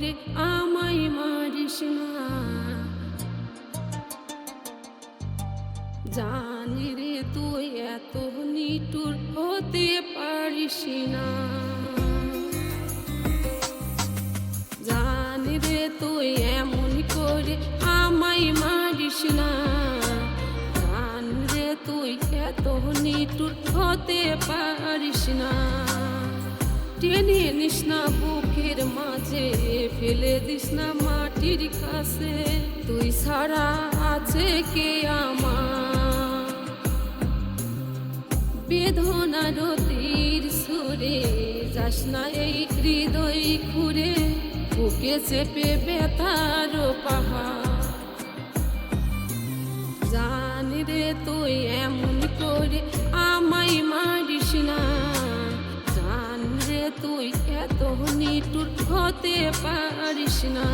করে আমায় মারিস না। জানি রে তুই এত নিঠুর হতে পারিস না। জানি রে তুই এমন করে আমায় মারিস না। জানি রে তুই এত নিঠুর হতে পারিস না। টেনে নিস না বুকের মাঝে, ফেলে দিস না মাটির কাছে। তুই ছাড়া আছে কে আমার? বেদনার তীর সুরে যাস না এই হৃদয় খুঁড়ে, বুকে চেপে ব্যথার পাহাড়। জানি রে তুই এমন করে আমায় মারিস না। জানি রে তুই এত নিঠুর হতে পারিস না।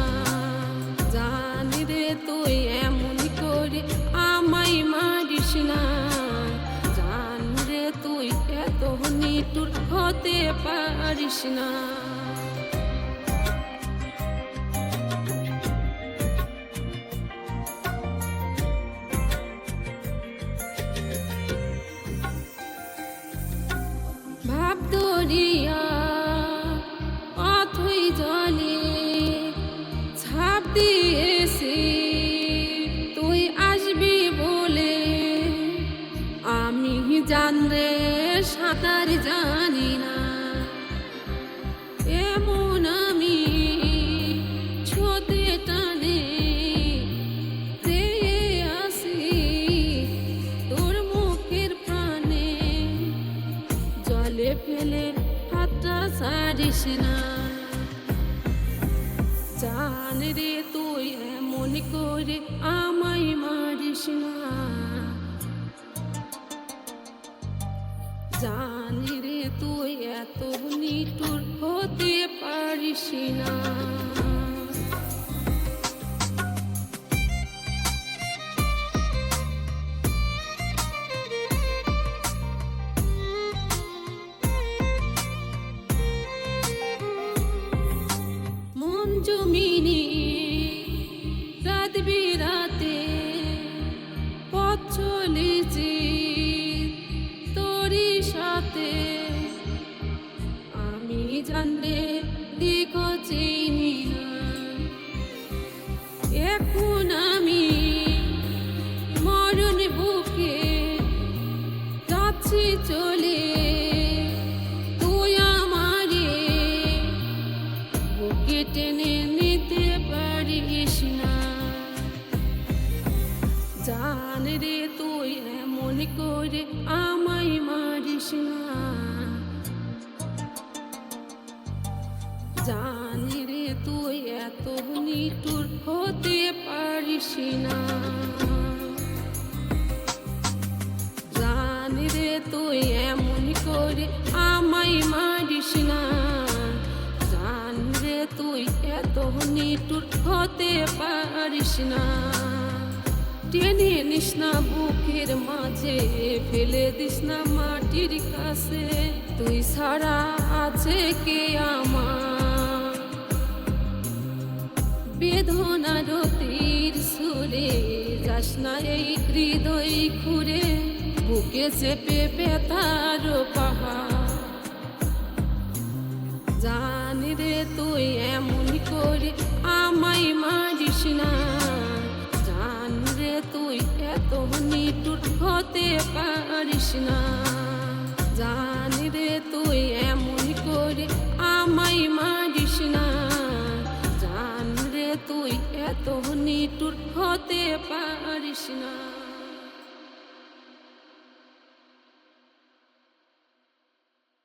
জানি রে তুই এমন করে আমায় মারিস না। জানি রে তুই এত নিঠুর হতে পারিস না। ভাব দরিয়া অথই জলে ছাপ দিয়েছি তুই আসবি বলে। আমি জানরে সাঁতার জানি না, এমন আমি ছোতে টানে চেয়ে আসি তোর মুখের প্রাণে। জলে ফেলে হাতটা ছাড়িস না। জানি রে তুই এমন করে আমায় মারিস না। জানি রে তুই এত নিঠুর হতে পারিস না। মন জমিনি রাত বিরাতে পথ চলেছি তোরই সাথে। আমি জানলে দিক চিনি না, এখন আমি মরণ বুকে যাচ্ছি চলে। তুই আমারে বুকে টেনে নিতে পারিস না। জানি রে তুই এমন করে আমায় মারিস না। জানি রে তুই এত নিঠুর হতে পারিস না। জানি রে তুই এমন করে আমায় মারিস না। জানি রে তুই এত নিঠুর হতে পারিস না। টেনে নিস না বুকের মাঝে, ফেলে দিস না মাটির কাছে। তুই ছাড়া আছে কে আমার? বেদনার তীর সুরে যাস না এই হৃদয় খুঁড়ে, বুকে চেপে ব্যথার পাহাড়। জানি রে তুই এমন করে আমায় মারিস না। জানি রে তুই এত নিঠুর হতে পারিস না। জানি রে তুই এমন করে আমায় মারিস না। জানি রে তুই এত নিঠুর হতে পারিস না।